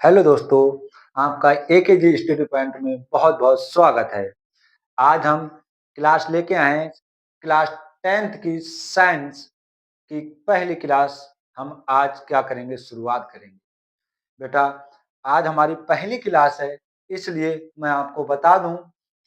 Hello दोस्तों, आपका AKG study point में बहुत-बहुत स्वागत है। आज हम क्लास लेके आए हैं, क्लास 10th की साइंस की पहली क्लास हम आज क्या करेंगे शुरुआत करेंगे। बेटा, आज हमारी पहली क्लास है, इसलिए मैं आपको बता दूं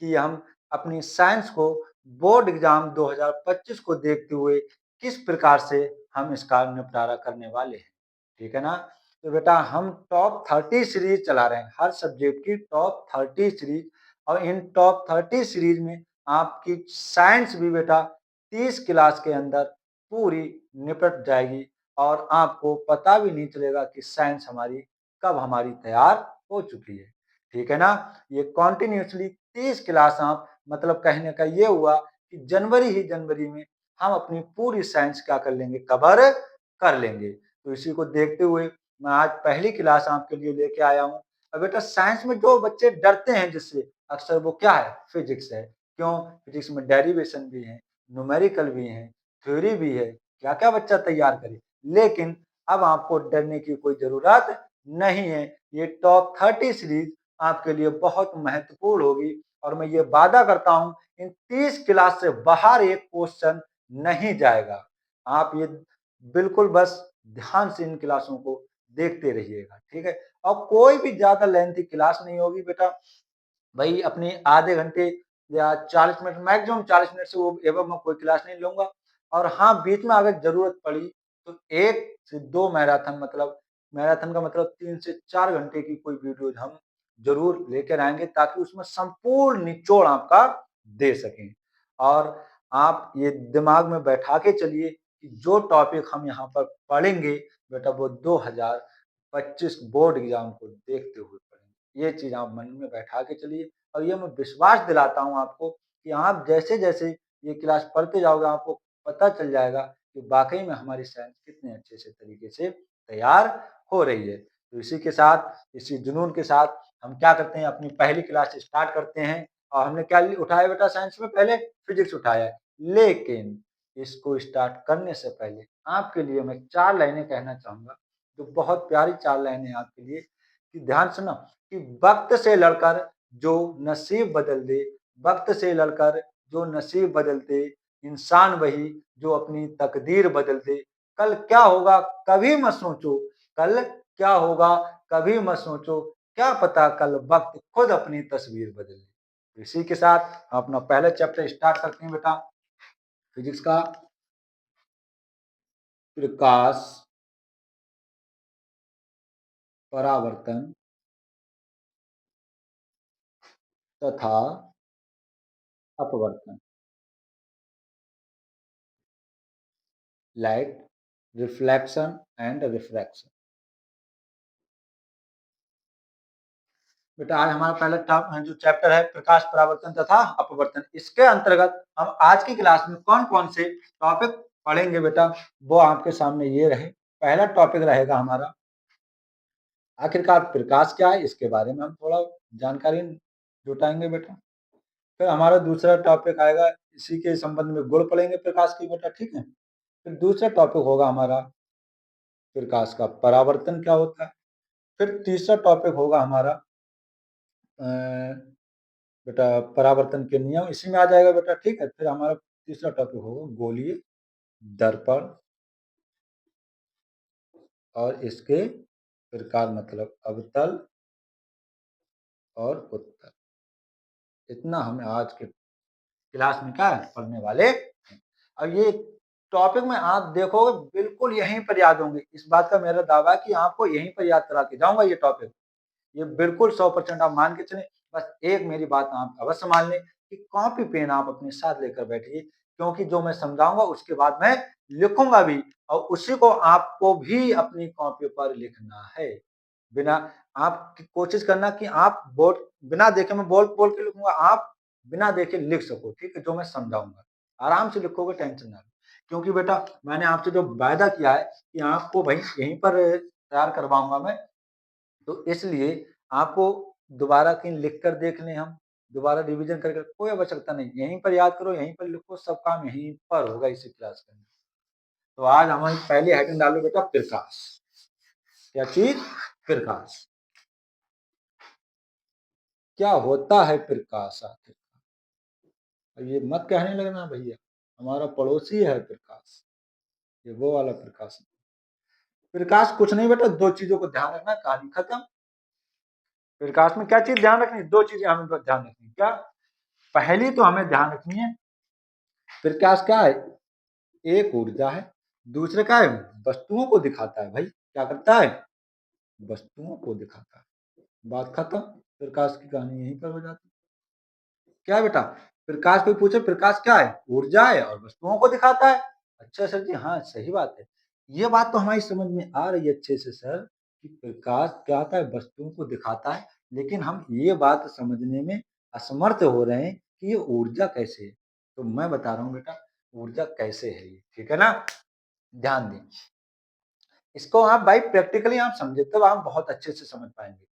कि हम अपनी साइंस को बोर्ड एग्जाम 2025 को देखते हुए किस प्रकार से हम इसका निपटारा करने वाले हैं। ठीक है ना? तो बेटा हम टॉप 30 सीरीज चला रहे हैं, हर सब्जेक्ट की टॉप 30 सीरीज, और इन टॉप 30 सीरीज में आपकी साइंस भी बेटा 30 क्लास के अंदर पूरी निपट जाएगी और आपको पता भी नहीं चलेगा कि साइंस हमारी कब हमारी तैयार हो चुकी है। ठीक है ना? ये कंटिन्यूअसली 30 क्लास आप मतलब कहने का ये हुआ कि जनवरी में हम अपनी पूरी साइंस क्या कर लेंगे, कवर कर लेंगे। तो इसी को देखते हुए मैं आज पहली क्लास आपके लिए लेके आया हूँ। और बेटा साइंस में जो बच्चे डरते हैं जिससे, अक्सर वो क्या है, फिजिक्स है। क्यों? फिजिक्स में डेरिवेशन भी है, न्यूमेरिकल भी है, थ्योरी भी है, क्या-क्या बच्चा तैयार करे। लेकिन अब आपको डरने की कोई ज़रूरत नहीं है। ये टॉप 30 सीरीज़ आपके लिए बहुत महत्वपूर्ण होगी और मैं ये वादा करता हूँ इन 30 क्लास से बाहर एक क्वेश्चन नहीं जाएगा। आप ये बिल्कुल बस ध्यान से इन क्लासों को देखते रहिएगा, ठीक है? और कोई भी ज़्यादा लेंथी क्लास नहीं होगी बेटा। भाई अपने आधे घंटे या 40 मिनट, मैक्सिमम 40 मिनट से वो एवं मैं कोई क्लास नहीं लूँगा। और हाँ, बीच में अगर ज़रूरत पड़ी तो 1 से 2 मैराथन, मतलब मैराथन का मतलब 3 से 4 घंटे की कोई वीडियोज़ हम ज़रूर लेकर आएँगे ताकि उसमें संपूर्ण निचोड़ आपका दे सकें। और आप ये दिमाग में बैठा के चलिए कि जो टॉपिक हम यहाँ पर पढ़ेंगे बेटा वो 2025 बोर्ड एग्ज़ाम को देखते हुए पढ़ेंगे। ये चीज़ आप मन में बैठा के चलिए और ये मैं विश्वास दिलाता हूँ आपको कि आप जैसे-जैसे ये क्लास पढ़ते जाओगे आपको पता चल जाएगा कि वाक़ई में हमारी साइंस कितने अच्छे से तरीके से तैयार हो रही है। तो इसी के साथ, इसी जुनून के साथ हम क्या करते हैं, अपनी पहली क्लास स्टार्ट करते हैं। और हमने क्या उठाया बेटा साइंस में, पहले फिजिक्स उठाया है। लेकिन इसको स्टार्ट करने से पहले आपके लिए मैं 4 लाइनें कहना चाहूँगा, जो बहुत प्यारी 4 लाइनें हैं आपके लिए, कि ध्यान सुनो कि वक़्त से लड़कर जो नसीब बदल दे, वक़्त से लड़कर जो नसीब बदल दे, इंसान वही जो अपनी तकदीर बदल दे। कल क्या होगा कभी मत सोचो, कल क्या होगा कभी मत सोचो, क्या पता कल वक़्त खुद अपनी तस्वीर बदल दे। इसी के साथ हम अपना पहला चैप्टर स्टार्ट करते हैं बेटा, फिजिक्स का। प्रकाश, परावर्तन तथा अपवर्तन। Light, reflection and refraction. बेटा आज हमारा पहला जो चैप्टर है प्रकाश, परावर्तन तथा अपवर्तन, इसके अंतर्गत हम आज की क्लास में कौन-कौन से टॉपिक पढ़ेंगे बेटा, वो आपके सामने ये रहे। पहला टॉपिक रहेगा हमारा आखिरकार प्रकाश क्या है, इसके बारे में हम थोड़ा जानकारी जुटाएंगे बेटा। फिर हमारा दूसरा टॉपिक आएगा, इसी के संबंध में गुण पढ़ेंगे प्रकाश की बेटा, ठीक है। फिर दूसरा टॉपिक होगा हमारा प्रकाश का परावर्तन क्या होता है। फिर तीसरा टॉपिक होगा हमारा अ, बेटा परावर्तन के नियम, इसी में आ जाएगा बेटा, ठीक है। फिर हमारा तीसरा टॉपिक होगा गोलीय दर्पण और इसके प्रकार, मतलब अवतल और उत्तल। इतना हमें आज के क्लास में क्या है पढ़ने वाले हैं। और ये टॉपिक में आप देखोगे बिल्कुल यहीं पर याद होंगे, इस बात का मेरा दावा है कि आपको यहीं पर याद करा के जाऊंगा ये टॉपिक। ये बिल्कुल 100% आप मान के चलें। बस एक मेरी बात आप अवश्य मान लें कि कॉपी पेन आप अपने साथ लेकर बैठिए, क्योंकि जो मैं समझाऊँगा उसके बाद मैं लिखूँगा भी और उसी को आपको भी अपनी कॉपी पर लिखना है। बिना आप कोशिश करना कि आप बोर्ड बिना देखे, मैं बोल-बोल के लिखूँगा, आप बिना देखे लिख सको, ठीक है? जो मैं समझाऊँगा। आराम से लिखोगे, टेंशन ना लो। क्योंकि बेटा मैंने आपसे जो वायदा किया है कि आपको भई यहीं पर तैयार करवाऊँगा मैं, तो इसलिए आपको दोबारा कहीं लिख कर देख लें हम, दोबारा रिवीजन करके कोई आवश्यकता नहीं। यहीं पर याद करो, यहीं पर लिखो, सब काम यहीं पर होगा इसी क्लास के अंदर। तो आज हमारी पहली हेडिंग डालो बेटा प्रकाश। क्या चीज़? प्रकाश। क्या होता है प्रकाश आखिर? अब ये मत कहने लगना भैया हमारा पड़ोसी है प्रकाश, ये वो वाला प्रकाश नहीं। प्रकाश कुछ नहीं बेटा, दो चीजों को ध्यान रखना, कहानी खत्म। प्रकाश में क्या चीज ध्यान रखनी, दो चीजें हमें ध्यान रखनी। क्या? पहली तो हमें ध्यान रखनी है, प्रकाश क्या है? एक ऊर्जा है। दूसरे क्या है? वस्तुओं को दिखाता है भाई। क्या करता है? वस्तुओं को दिखाता है। बात खत्म। प्रकाश की कहानी यहीं पर हो जाती है। क्या है बेटा? प्रकाश कोई पूछे प्रकाश क्या है? ऊर्जा है और वस्तुओं को दिखाता है। अच्छा सर जी, हाँ सही बात है। ये बात तो हमारी समझ में आ रही है अच्छे से सर, कि प्रकाश क्या होता है? वस्तुओं को दिखाता है। लेकिन हम ये बात समझने में असमर्थ हो रहे हैं कि ये ऊर्जा कैसे है। तो मैं बता रहा हूँ बेटा, ऊर्जा कैसे है ये, ठीक है ना? ध्यान दें। इसको आप भाई प्रैक्टिकली आप समझे तब आप बहुत अच्छे से समझ पाएंगे।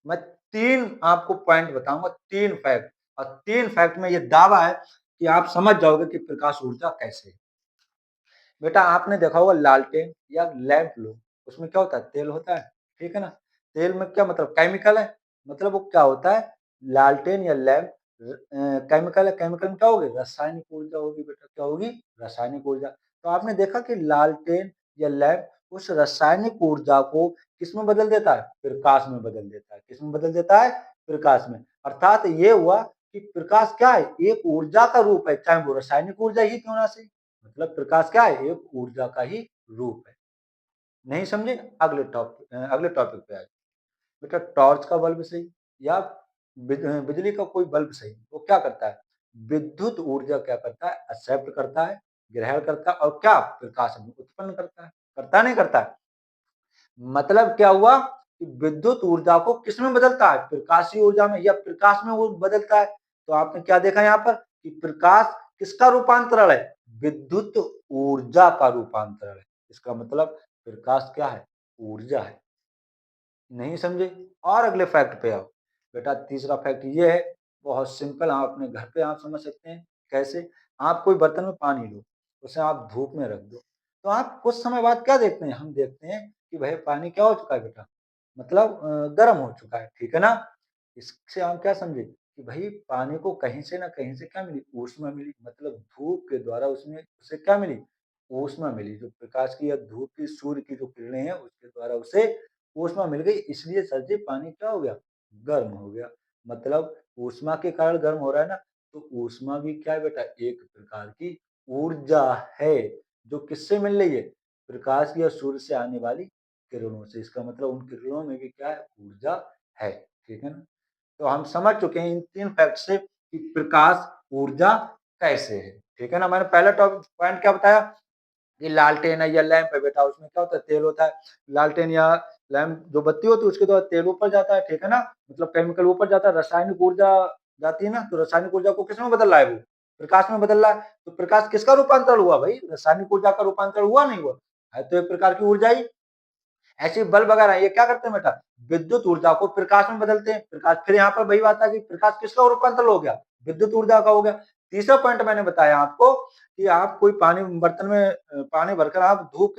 मैं 3 आपको पॉइंट बताऊंगा, 3 फैक्ट, और 3 फैक्ट में ये दावा है कि आप समझ जाओगे कि प्रकाश ऊर्जा कैसे है। बेटा आपने देखा होगा लालटेन या लैंप लो, उसमें क्या होता है? तेल होता है, ठीक है ना? तेल में क्या मतलब? केमिकल है। मतलब वो क्या होता है? लालटेन या लैंप केमिकल है। केमिकल में क्या होगी? रासायनिक ऊर्जा होगी बेटा। क्या होगी? रासायनिक ऊर्जा। तो आपने देखा कि लालटेन या लैंप उस रासायनिक ऊर्जा को किसमें बदल देता है? प्रकाश में बदल देता है। किसमें बदल देता है? प्रकाश में। अर्थात ये हुआ कि प्रकाश क्या है? एक ऊर्जा का रूप है, चाहे वो रासायनिक ऊर्जा ही क्यों ना सही। मतलब प्रकाश क्या है? एक ऊर्जा का ही रूप है। नहीं समझे? अगले टॉपिक पे आए। बेटा टॉर्च का बल्ब सही या बिजली का कोई बल्ब सही, वो क्या करता है? विद्युत ऊर्जा क्या करता है? एक्सेप्ट करता है, ग्रहण करता है, और क्या? प्रकाश में उत्पन्न करता है। करता नहीं करता है? मतलब क्या हुआ कि विद्युत ऊर्जा को किसमें बदलता है? प्रकाशीय ऊर्जा में, या प्रकाश में वो बदलता है। तो आपने क्या देखा यहाँ पर कि प्रकाश किसका रूपांतरण है? विद्युत ऊर्जा का रूपांतरण है। इसका मतलब प्रकाश क्या है? ऊर्जा है। नहीं समझे? और अगले फैक्ट पे आओ। बेटा तीसरा फैक्ट ये है, बहुत सिंपल, आप अपने घर पे आप समझ सकते हैं। कैसे? आप कोई बर्तन में पानी लो, उसे आप धूप में रख दो, तो आप कुछ समय बाद क्या देखते हैं? हम देखते हैं कि भाई पानी क्या हो चुका है बेटा? मतलब गर्म हो चुका है, ठीक है ना? इससे आप क्या समझे कि भाई पानी को कहीं से ना कहीं से क्या मिली? ऊष्मा मिली। मतलब धूप के द्वारा उसमें उसे क्या मिली? ऊष्मा मिली। जो प्रकाश की या धूप की, सूर्य की जो किरणें हैं उसके द्वारा उसे ऊष्मा मिल गई, इसलिए सर जी पानी क्या हो गया? गर्म हो गया। मतलब ऊष्मा के कारण गर्म हो रहा है ना? तो ऊष्मा भी क्या है बेटा? एक प्रकार की ऊर्जा है, जो किससे मिल रही है? प्रकाश या सूर्य से आने वाली किरणों से। इसका मतलब उन किरणों में भी क्या है? ऊर्जा है, ठीक है ना? तो हम समझ चुके हैं इन 3 फैक्ट से कि प्रकाश ऊर्जा कैसे है, ठीक है ना? मैंने पहला टॉपिक पॉइंट क्या बताया कि लालटेन है या लैंप है बेटा, उसमें क्या होता है? तेल होता है। लालटेन या लैंप जो बत्ती होती है उसके द्वारा तेल ऊपर जाता है, ठीक है ना? मतलब केमिकल ऊपर जाता है, रासायनिक ऊर्जा जाती है ना, तो रासायनिक ऊर्जा को किसमें बदल रहा है? वो प्रकाश में बदल रहा है। तो प्रकाश किसका रूपांतरण हुआ भाई? रासायनिक ऊर्जा का रूपांतरण हुआ नहीं हुआ? है तो एक प्रकार की ऊर्जा ही। ऐसे बल्ब वगैरह ये क्या करते हैं बेटा? विद्युत ऊर्जा को प्रकाश में बदलते हैं। प्रकाश, फिर यहाँ पर वही बात है कि प्रकाश किसका रूपांतरण हो गया? विद्युत ऊर्जा का हो गया। तीसरा पॉइंट मैंने बताया आपको कि आप कोई पानी बर्तन में पानी भरकर आप धूप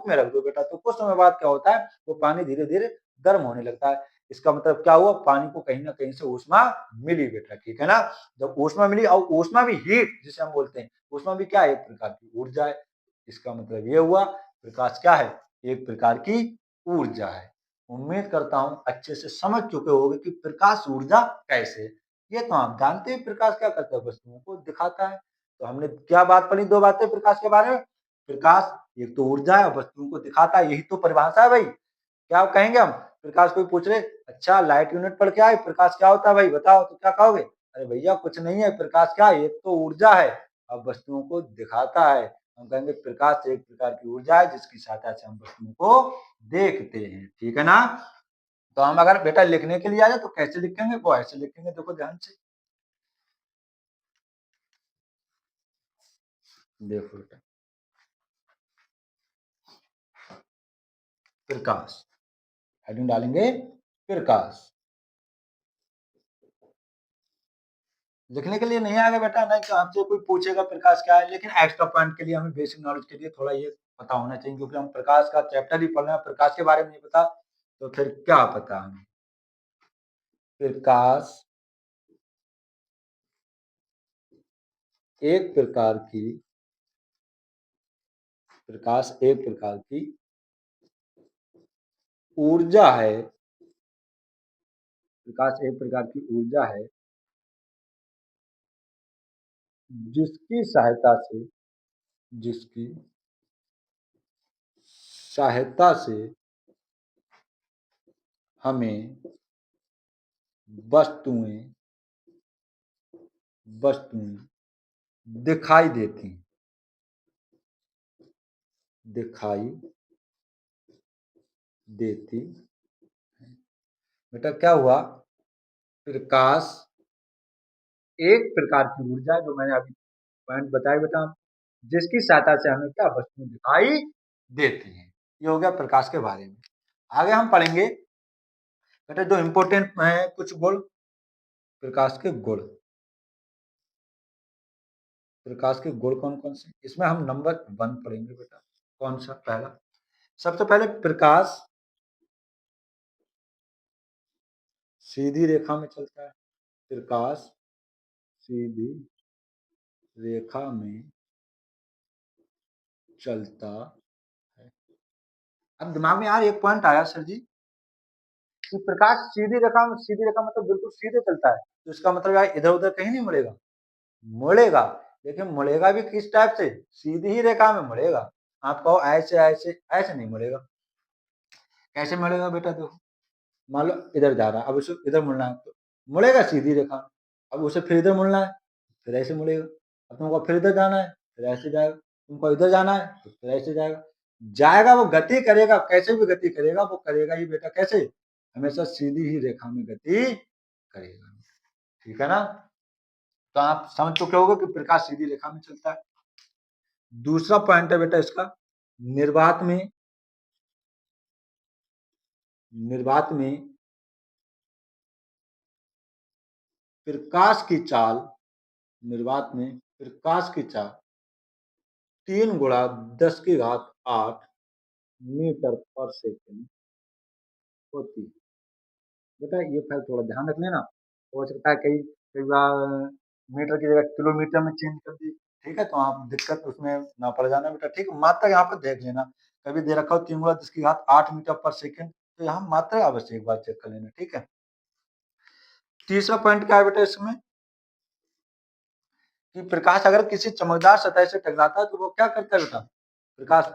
में रख दो बेटा, तो कुछ समय बाद क्या होता है? वो पानी धीरे धीरे गर्म होने लगता है। इसका मतलब क्या हुआ? पानी को कहीं ना कहीं से ऊष्मा मिली बेटा, ठीक है ना? जब ऊष्मा मिली, और ऊष्मा भी हीट जिसे हम बोलते हैं, ऊष्मा भी क्या है? एक प्रकार की ऊर्जा है। इसका मतलब ये हुआ प्रकाश क्या है? एक प्रकार की ऊर्जा है। उम्मीद करता हूं अच्छे से समझ चुके होंगे कि प्रकाश ऊर्जा कैसे है। ये तो आप जानते हैं प्रकाश क्या करता है? वस्तुओं को दिखाता है। तो हमने क्या बात पढ़ी? 2 बातें प्रकाश के बारे में। प्रकाश एक तो ऊर्जा है, वस्तुओं को दिखाता है, यही तो परिभाषा है भाई। क्या कहेंगे हम? प्रकाश कोई पूछ रहे, अच्छा लाइट यूनिट पढ़ के आए, प्रकाश क्या होता है भाई बताओ, तो क्या कहोगे? अरे भैया कुछ नहीं है, प्रकाश क्या है? एक तो ऊर्जा है, अब वस्तुओं को दिखाता है। हम कहेंगे प्रकाश एक प्रकार की ऊर्जा है जिसकी सहायता से हम वस्तुओं को देखते हैं, ठीक है ना? तो हम अगर बेटा लिखने के लिए आ जाए तो कैसे लिखेंगे? वो ऐसे लिखेंगे, देखो ध्यान से। देखो बेटा, प्रकाश, हेडिंग डालेंगे प्रकाश। लिखने के लिए नहीं आएगा बेटा, नहीं तो आपसे कोई पूछेगा प्रकाश क्या है, लेकिन एक्स्ट्रा पॉइंट के लिए हमें बेसिक नॉलेज के लिए थोड़ा ये पता होना चाहिए, क्योंकि हम प्रकाश का चैप्टर ही पढ़ रहे हैं, प्रकाश के बारे में नहीं पता तो फिर क्या पता हमें? प्रकाश एक प्रकार की प्रकाश एक प्रकार की ऊर्जा है। प्रकाश एक प्रकार की ऊर्जा है जिसकी सहायता से जिसकी सहायता से हमें वस्तुएं वस्तुएं दिखाई देती दिखाई देती। बेटा क्या हुआ? प्रकाश एक प्रकार की ऊर्जा, जो मैंने अभी पॉइंट बताया बेटा, जिसकी सहायता से हमें क्या वस्तुएं दिखाई देती हैं। ये हो गया प्रकाश के बारे में। आगे हम पढ़ेंगे बेटा जो इम्पोर्टेंट है कुछ गुण, प्रकाश के गुण। प्रकाश के गुण कौन कौन से? इसमें हम नंबर 1 पढ़ेंगे बेटा। कौन सा? पहला, सबसे पहले प्रकाश सीधी रेखा में चलता है। प्रकाश सीधी रेखा में चलता है। अब दिमाग में यार एक पॉइंट आया सर जी कि प्रकाश सीधी रेखा मतलब बिल्कुल सीधे चलता है, तो इसका मतलब यार इधर उधर कहीं नहीं मुड़ेगा। मुड़ेगा, लेकिन मुड़ेगा भी किस टाइप से? सीधी ही रेखा में मुड़ेगा। आप कहो ऐसे ऐसे ऐसे नहीं मुड़ेगा। कैसे मुड़ेगा बेटा? देखो, मान लो इधर जा रहा है, अब उसे इधर मुड़ना है तो मुड़ेगा सीधी रेखा। अब उसे फिर इधर मुड़ना है, फिर ऐसे मुड़ेगा। अब तुमको फिर इधर जाना है, फिर ऐसे जाएगा। तुमको इधर जाना है तो फिर ऐसे जाएगा। जाएगा, वो गति करेगा, कैसे भी गति करेगा, वो करेगा ही बेटा कैसे? हमेशा सीधी ही रेखा में गति करेगा। ठीक है ना? तो आप समझ चुके होगे कि प्रकाश सीधी रेखा में चलता है। दूसरा पॉइंट है बेटा इसका, निर्वात में निर्वात में प्रकाश की चाल निर्वात में प्रकाश की चाल 3 × 10⁸ मीटर पर सेकंड होती है। बेटा ये फाइल थोड़ा ध्यान रख लेना। हो सकता है कई कई बार मीटर की जगह किलोमीटर में चेंज कर दी। ठीक है, तो आप दिक्कत उसमें ना पड़ जाना बेटा। ठीक है, मात्रा यहाँ पर देख लेना। कभी दे रखा हो 3 × 10⁸ मीटर पर सेकंड, तो यहाँ मात्रा अवश्य एक बार चेक कर लेना। ठीक है। तीसरा पॉइंट क्या है बेटा इसमें कि प्रकाश अगर किसी चमकदार सतह से टकराता है तो वो क्या करता है बेटा? प्रकाश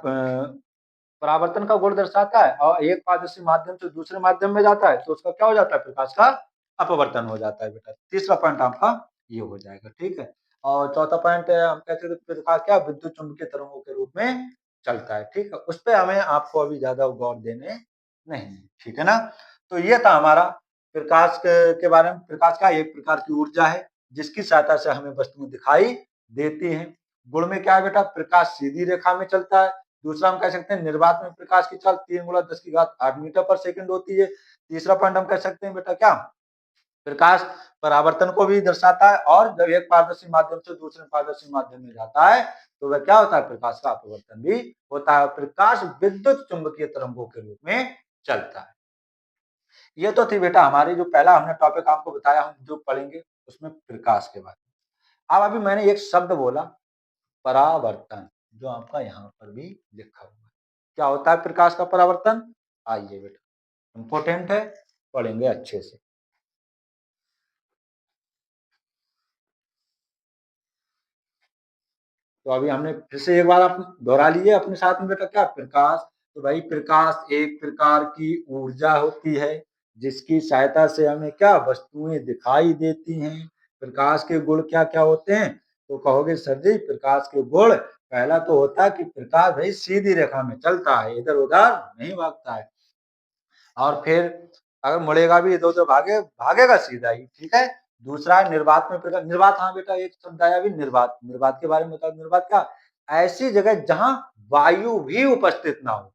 परावर्तन का गुण दर्शाता है, और एक पारदर्शी माध्यम से दूसरे माध्यम में जाता है तो उसका क्या हो जाता है? प्रकाश का अपवर्तन हो जाता है बेटा। तीसरा पॉइंट आपका ये हो जाएगा। ठीक है। और चौथा पॉइंट है, हम कहते हैं प्रकाश क्या विद्युत चुंबकीय तरंगों के रूप में चलता है। ठीक है, उस पर हमें आपको अभी ज्यादा गौर देने नहीं। ठीक है ना? तो ये था हमारा प्रकाश के बारे में। प्रकाश का एक प्रकार की ऊर्जा है जिसकी सहायता से हमें वस्तुएं दिखाई देती हैं। गुण में क्या है बेटा? प्रकाश सीधी रेखा में चलता है। दूसरा हम कह सकते हैं निर्वात में प्रकाश की चाल 3 × 10⁸ मीटर पर सेकंड होती है। तीसरा पॉइंट हम कह सकते हैं बेटा क्या? प्रकाश परावर्तन को भी दर्शाता है, और जब एक पारदर्शी माध्यम से दूसरे पारदर्शी माध्यम में जाता है तो वह क्या होता है? प्रकाश का अपवर्तन भी होता है। प्रकाश विद्युत चुंबकीय तरंगों के रूप में चलता है। ये तो थी बेटा हमारी जो पहला हमने टॉपिक आपको बताया, हम जो पढ़ेंगे उसमें प्रकाश के बारे में। अब अभी मैंने एक शब्द बोला, परावर्तन, जो आपका यहाँ पर भी लिखा हुआ है। क्या होता है प्रकाश का परावर्तन? आइए बेटा, इंपॉर्टेंट है, पढ़ेंगे अच्छे से। तो अभी हमने फिर से एक बार आप दोहरा लिए अपने साथ में बेटा क्या? प्रकाश, तो भाई प्रकाश एक प्रकार की ऊर्जा होती है जिसकी सहायता से हमें क्या वस्तुएं दिखाई देती हैं। प्रकाश के गुण क्या क्या होते हैं? तो कहोगे सर जी प्रकाश के गुण, पहला तो होता है कि प्रकाश भाई सीधी रेखा में चलता है, इधर उधर नहीं भागता है। और फिर अगर मुड़ेगा भी इधर उधर भागेगा सीधा ही। ठीक है। दूसरा है निर्वात में प्रकाश। निर्वात, हाँ बेटा एक शब्द आया भी निर्वात। निर्वात के बारे में बताओ। निर्वात क्या? ऐसी जगह जहां वायु भी उपस्थित ना हो,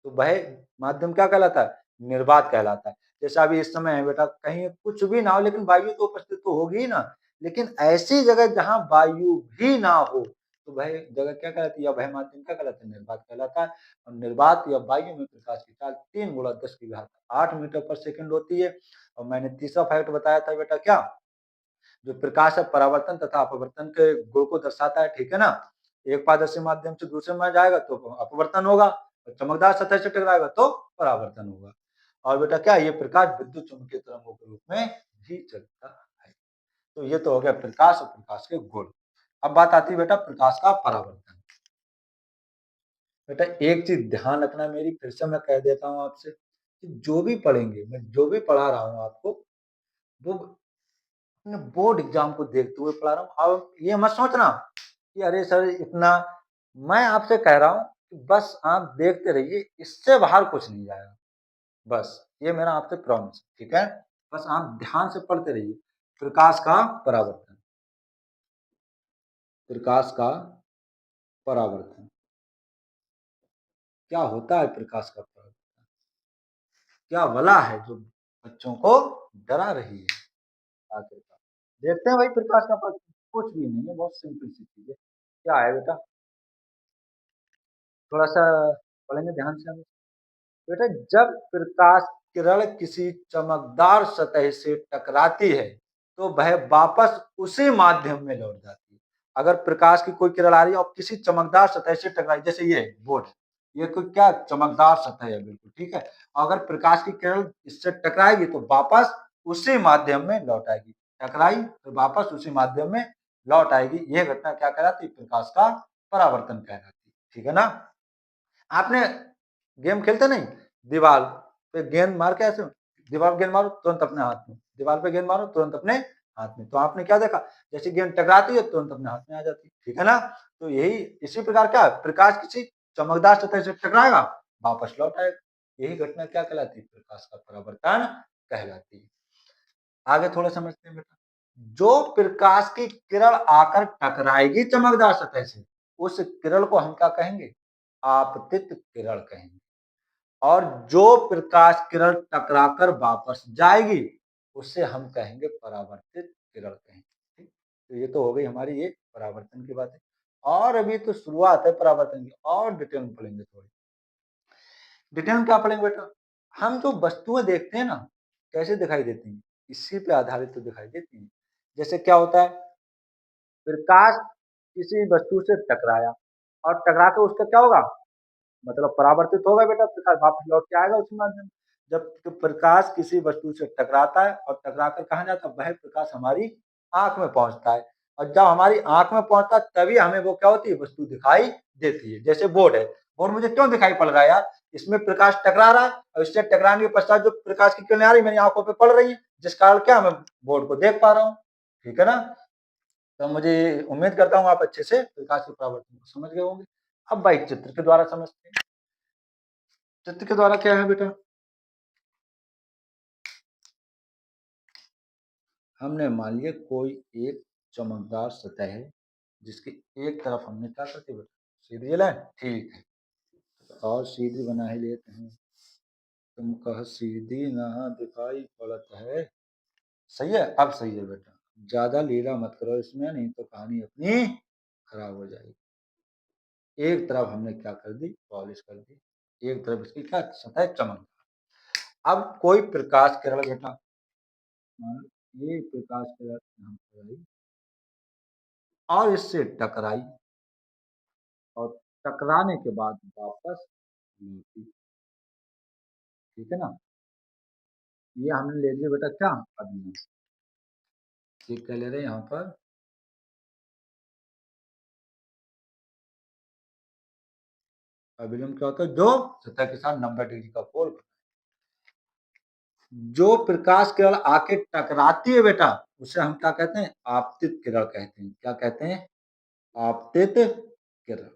तो वह माध्यम क्या कहलाता है? निर्वात कहलाता है। जैसा अभी इस समय है बेटा, कहीं कुछ भी ना हो लेकिन वायु तो उपस्थित तो होगी ही ना। लेकिन ऐसी जगह जहां वायु भी ना हो तो वह जगह क्या कहलाती है, या वह माध्यम क्या कहलाता है? निर्वात कहलाता है। और निर्वात या वायु में प्रकाश की चाल 3 × 10⁸ मीटर पर सेकंड होती है। और मैंने तीसरा फैक्ट बताया था बेटा क्या? जो प्रकाश है परावर्तन तथा अपवर्तन के गुण को दर्शाता है, ठीक है ना? एक पारदर्शी माध्यम से दूसरे में जाएगा तो अपवर्तन होगा, चमकदार सतह से टकराएगा तो परावर्तन होगा। और बेटा क्या ये प्रकाश विद्युत चुम्बकीय तरंगों के रूप में भी चलता है। तो ये तो हो गया प्रकाश और प्रकाश के गुण। अब बात आती है बेटा प्रकाश का परावर्तन। बेटा एक चीज ध्यान रखना मेरी, फिर से मैं कह देता हूँ आपसे कि जो भी पढ़ेंगे, मैं जो भी पढ़ा रहा हूँ आपको, वो अपने बोर्ड एग्जाम को देखते हुए पढ़ा रहा हूँ। और ये मत सोचना कि अरे सर इतना, मैं आपसे कह रहा हूँ कि बस आप देखते रहिए, इससे बाहर कुछ नहीं जाएगा। बस ये मेरा आपसे प्रॉमिस, ठीक है? बस आप ध्यान से पढ़ते रहिए। प्रकाश का परावर्तन, प्रकाश का परावर्तन क्या होता है? प्रकाश का परावर्तन क्या वला है जो बच्चों को डरा रही है आखिरकार? देखते हैं भाई प्रकाश का परावर्तन कुछ भी नहीं है, बहुत सिंपल सी चीज है। क्या है बेटा? थोड़ा सा पढ़ेंगे ध्यान से हम। बेटा जब प्रकाश किरण किसी चमकदार सतह से टकराती है तो वह वापस उसी माध्यम में लौट जाती है। अगर प्रकाश की कोई किरण आ रही है और किसी चमकदार सतह से टकराई, जैसे ये बोर्ड, ये कोई क्या चमकदार सतह है बिल्कुल, ठीक है? अगर प्रकाश की किरण इससे टकराएगी तो वापस उसी माध्यम में लौट आएगी। टकराई तो वापस उसी माध्यम में लौट आएगी। यह घटना क्या कहलाती है? प्रकाश का परावर्तन कहलाती है, ठीक है ना? आपने गेम खेलते नहीं, दीवार पे गेंद मार के ऐसे, दीवार पे गेंद मारो तुरंत अपने हाथ में, दीवार पे गेंद मारो तुरंत अपने हाथ में। तो आपने क्या देखा, जैसे गेंद टकराती है तुरंत अपने हाथ में आ जाती है, ठीक है ना? तो यही इसी प्रकार क्या प्रकाश किसी चमकदार सतह से टकराएगा, वापस लौट आएगा। यही घटना क्या कहलाती है? प्रकाश का परावर्तन कहलाती है। आगे थोड़ा समझते हैं बेटा। जो प्रकाश की किरण आकर टकराएगी चमकदार सतह से, उस किरण को हम क्या कहेंगे? आपतित किरण कहेंगे। और जो प्रकाश किरण टकराकर वापस जाएगी उसे हम कहेंगे परावर्तित किरण कहेंगे, ठीक? तो ये तो हो गई हमारी ये परावर्तन की बातें। और अभी तो शुरुआत है परावर्तन की, और डिटेल में पढ़ेंगे थोड़ी। डिटेल में क्या पढ़ेंगे बेटा? हम जो वस्तुएं देखते हैं ना, कैसे दिखाई देती हैं, इसी पे आधारित तो दिखाई देती हैं। जैसे क्या होता है, प्रकाश किसी वस्तु से टकराया और टकरा के उसका क्या होगा, मतलब परावर्तित होगा बेटा, प्रकाश वापस लौट के आएगा उसी माध्यम। जब प्रकाश किसी वस्तु से टकराता है और टकरा कर कहाँ जाता है, वह प्रकाश हमारी आंख में पहुंचता है। और जब हमारी आंख में पहुंचता है तभी हमें वो क्या होती है, वस्तु दिखाई देती है। जैसे बोर्ड है, बोर्ड मुझे क्यों दिखाई पड़ रहा है यार? इसमें प्रकाश टकरा रहा है और इससे टकराने के पश्चात जो प्रकाश की किरणें आ रही मेरी आंखों पे पड़ रही है, जिस कारण क्या मैं बोर्ड को देख पा रहा हूँ, ठीक है ना? तो मुझे उम्मीद करता हूँ आप अच्छे से प्रकाश के परावर्तन को समझ गए होंगे। अब भाई चित्र के द्वारा समझते हैं। चित्र के द्वारा क्या है बेटा? हमने मान लिया कोई एक चमकदार सतह है जिसकी एक तरफ हमने क्या करती बेटा, सीधी लाइन, ठीक है? और सीधी बना ही लेते हैं। तुम कह सीधी ना दिखाई पड़त है। सही है, अब सही है बेटा। ज्यादा लीला मत करो इसमें, नहीं तो कहानी अपनी खराब हो जाएगी। एक तरफ हमने क्या कर दी, पॉलिश कर दी, एक तरफ इसकी क्या सतह चमक। अब कोई प्रकाश किरण बेटा, मान लो ये प्रकाश किरण यहाँ पर आई और इससे टकराई और टकराने के बाद वापस लौटी, ठीक है ना? ये हमने ले लिया बेटा क्या, अभिलंब। ये क्या ले रहे हैं यहाँ पर, अभिलंब क्या होता है, जो सतह के साथ 90 डिग्री का कोण। जो प्रकाश किरण आके टकराती है बेटा, उसे हम क्या कहते हैं, आपतित किरण कहते हैं। क्या कहते हैं? आपतित किरण।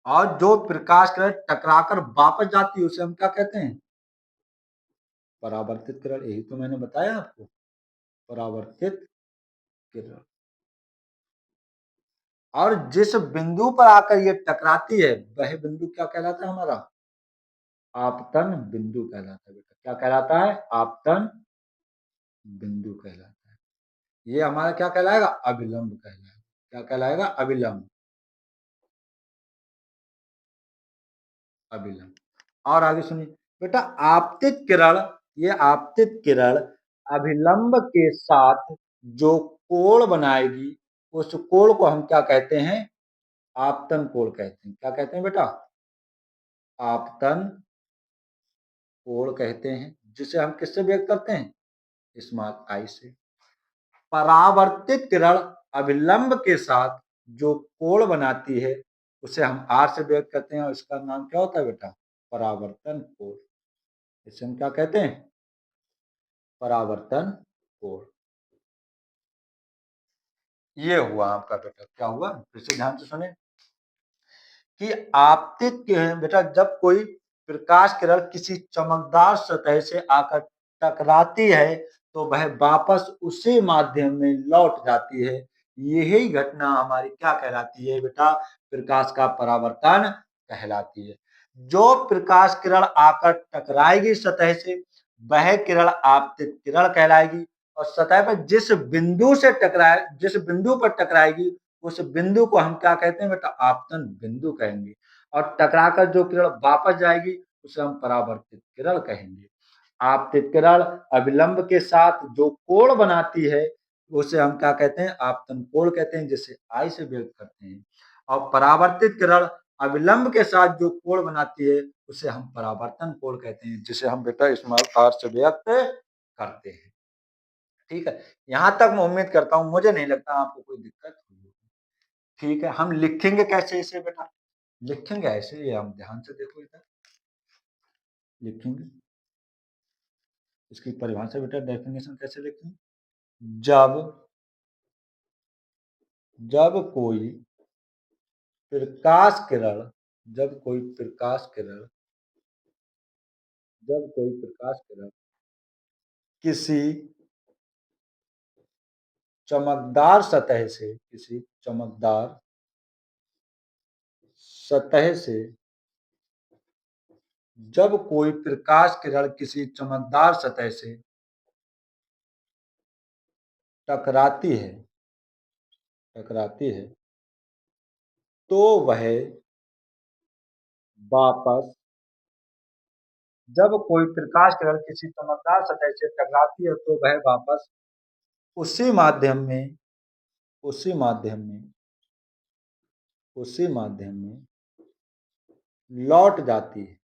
और जो प्रकाश किरण टकराकर वापस जाती है उसे हम क्या कहते हैं, परावर्तित किरण। यही तो मैंने बताया आपको, परावर्तित किरण। और जिस बिंदु पर आकर ये टकराती है वह बिंदु क्या कहलाता है हमारा, आपतन बिंदु कहलाता है बेटा। क्या कहलाता है, आपतन बिंदु कहलाता है। ये हमारा क्या कहलाएगा, अभिलंब कहलाएगा। क्या कहलाएगा, अभिलंब, अभिलंब। और आगे सुनिए बेटा, आपतित किरण ये आपतित किरण अभिलंब के साथ जो कोण बनाएगी, उस कोण को हम क्या कहते हैं? आपतन कोण कहते हैं। क्या कहते हैं बेटा? आपतन कोण कहते हैं, जिसे हम किससे व्यक्त करते हैं? स्मॉल आई से। परावर्तित किरण अभिलंब के साथ जो कोण बनाती है, उसे हम आर से व्यक्त करते हैं, और इसका नाम क्या होता है बेटा? परावर्तन कोण। इसे हम क्या कहते हैं? परावर्तन कोण। ये हुआ आपका बेटा। क्या हुआ? फिर से ध्यान से सुने कि आपतित बेटा जब कोई प्रकाश किरण किसी चमकदार सतह से आकर टकराती है, तो वह वापस उसी माध्यम में लौट जाती है। यही घटना हमारी क्या कहलाती है बेटा? प्रकाश का परावर्तन कहलाती है। जो प्रकाश किरण आकर टकराएगी सतह से, वह किरण आपतित किरण कहलाएगी, और सतह पर जिस बिंदु से टकराए, जिस बिंदु पर टकराएगी, उस बिंदु को हम क्या कहते हैं बेटा? आपतन बिंदु कहेंगे। और टकराकर जो किरण वापस जाएगी, उसे हम परावर्तित किरण कहेंगे। आपतित किरण अभिलंब के साथ जो कोण बनाती है, उसे हम क्या कहते हैं? आपतन कोण कहते हैं, जिसे आई से व्यक्त करते हैं। और परावर्तित किरण अभिलंब के साथ जो कोण बनाती है, उसे हम परावर्तन कोण कहते हैं, जिसे हम बेटा स्मॉल आर से व्यक्त करते हैं। ठीक है, यहां तक मैं उम्मीद करता हूं, मुझे नहीं लगता आपको कोई दिक्कत होगी। ठीक है, हम लिखेंगे कैसे इसे बेटा? लिखेंगे ऐसे, ये हम ध्यान से देखो इधर। लिखेंगे इसकी परिभाषा बेटा, डेफिनेशन कैसे लिखेंगे? जब जब कोई प्रकाश किरण जब कोई प्रकाश किरण जब कोई प्रकाश किरण किसी चमकदार सतह से किसी चमकदार सतह से जब कोई प्रकाश किरण किसी चमकदार सतह से टकराती है टकराती है तो वह वापस जब कोई प्रकाश किरण किसी चमकदार सतह से टकराती है, तो वह वापस उसी माध्यम में उसी माध्यम में उसी माध्यम में लौट जाती है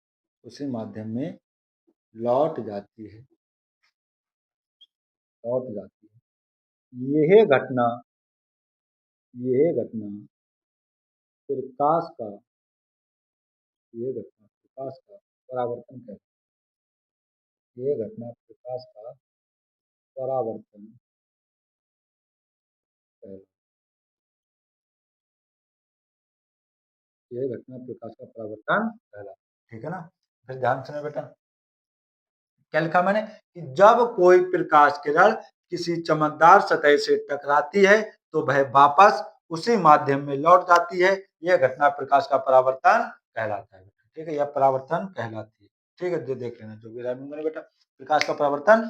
उसी माध्यम में लौट जाती है लौट जाती है। यह घटना प्रकाश का यह घटना प्रकाश का परावर्तन कहलाती है। यह घटना प्रकाश का परावर्तन कहलाती है। यह घटना प्रकाश का परावर्तन कहलाती है। ठीक है ना? फिर ध्यान सुनो बेटा, क्या लिखा मैंने? कि जब कोई प्रकाश किरण किसी चमकदार सतह से टकराती है, तो वह वापस उसी माध्यम में लौट जाती है। यह घटना प्रकाश का परावर्तन कहलाता है। ठीक है, यह परावर्तन कहलाती है। ठीक है, जो देख लेना, जो भी राइमिंग मैंने बेटा, प्रकाश का परावर्तन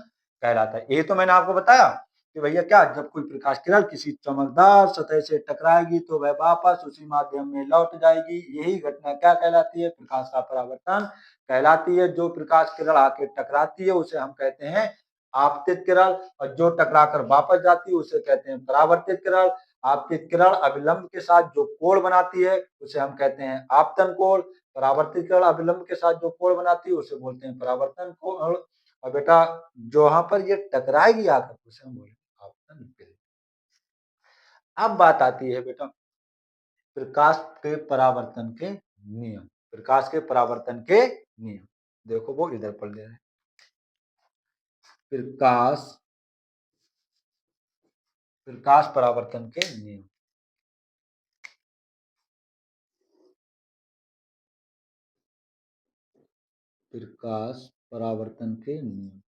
कहलाता है। ये तो मैंने आपको बताया कि भैया क्या, जब कोई प्रकाश किरण किसी चमकदार सतह से टकराएगी, तो वह वापस उसी माध्यम में लौट जाएगी। यही घटना क्या कहलाती है? प्रकाश का परावर्तन कहलाती है। जो प्रकाश किरण आके टकराती है, उसे हम कहते हैं आपतित किरण, और जो टकराकर वापस जाती है, उसे कहते हैं परावर्तित किरण। आपतित किरण अभिलंब के साथ जो कोण बनाती है, उसे हम कहते हैं आपतन कोण। परावर्तित किरण अभिलंब के साथ जो कोण बनाती है, उसे बोलते हैं परावर्तन कोण। और बेटा जो वहां पर ये टकराएगी आकर, उसे हम बोलेंगे आपतन किरण। अब बात आती है बेटा प्रकाश के परावर्तन के नियम। प्रकाश के परावर्तन के नियम देखो, वो इधर पढ़ ले रहे हैं। प्रकाश प्रकाश परावर्तन के नियम। प्रकाश परावर्तन के नियम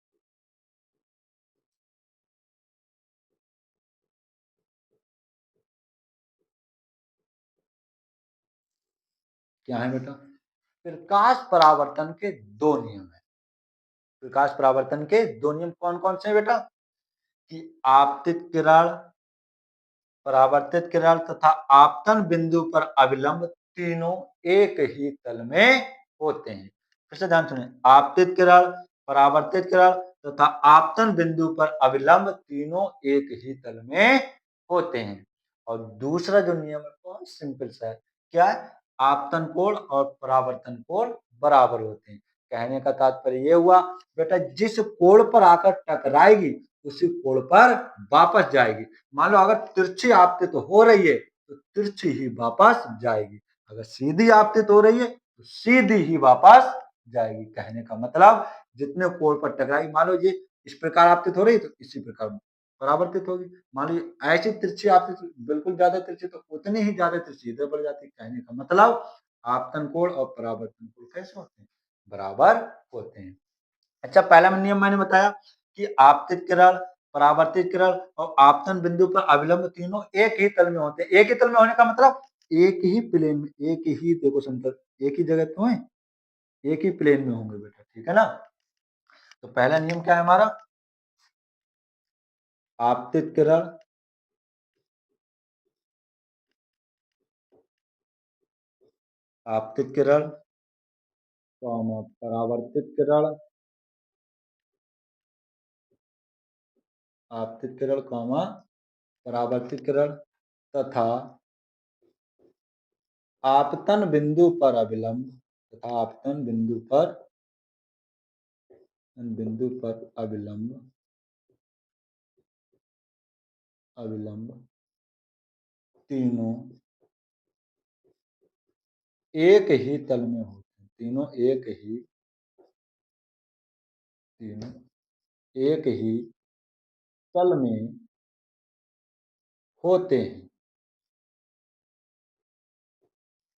क्या है बेटा? प्रकाश परावर्तन के दो नियम है। प्रकाश परावर्तन के दो नियम कौन कौन से हैं बेटा? कि आपतित किरण, परावर्तित किरण तथा आपतन बिंदु पर अभिलंब, तीनों एक ही तल में होते हैं। फिर से ध्यान सुनिए, आपतित किरण, परावर्तित किरण तथा आपतन बिंदु पर अविलंब तीनों एक ही तल में होते हैं। और दूसरा जो नियम है बहुत सिंपल सा है, क्या है? आपतन कोण और परावर्तन कोण बराबर होते हैं। कहने का तात्पर्य ये हुआ बेटा, जिस कोण पर आकर टकराएगी उसी कोण पर वापस जाएगी। मान लो अगर तिरछी आपतित हो रही है तो तिरछी ही वापस जाएगी, अगर सीधी आपतित हो रही है तो सीधी ही वापस जाएगी। कहने का मतलब जितने कोण पर टकराएगी, मान लो ये इस प्रकार आपतित हो रही है तो इसी प्रकार परावर्तित होगी। मान लीजिए ऐसी तिरछी आपतित बिल्कुल ज्यादा तिरछी तो उतनी ही ज्यादा तिरछी इधर बढ़ जाती है। कहने का मतलब आपतन कोण और परावर्तन कोण कैसे होते हैं? बराबर होते हैं। अच्छा, पहला नियम मैंने बताया कि आपतित किरण, परावर्तित किरण और आपतन बिंदु पर अविलंब तीनों एक ही तल में होते हैं। एक ही तल में होने का मतलब एक ही प्लेन में, एक ही देखो समतल, एक ही जगह तो है, एक ही प्लेन में होंगे बेटा, ठीक है ना। तो पहला नियम क्या है हमारा? आपतित किरण, आपतित किरण परावर्तित किरण, आपतित किरण परावर्तित किरण तथा आपतन बिंदु पर अविलंब, तथा आपतन बिंदु पर अविलंब, अविलंब तीनों एक ही तल में होते हैं। तीनों एक ही तल में होते हैं।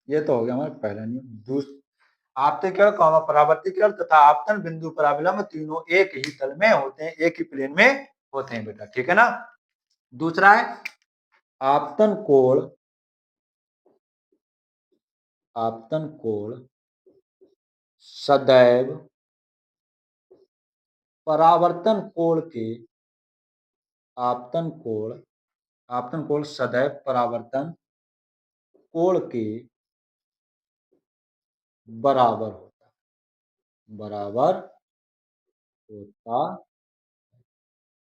ये तो हो गया हमारा पहला नियम। आपतित किरण, परावर्तित किरण तथा आपतन बिंदु पर अविलंब तीनों एक ही तल में होते हैं, एक ही प्लेन में होते हैं बेटा, ठीक है ना। दूसरा है आपतन कोण, आपतन कोण सदैव परावर्तन कोण के, आपतन कोण, आपतन कोण सदैव परावर्तन कोण के बराबर होता है, बराबर होता।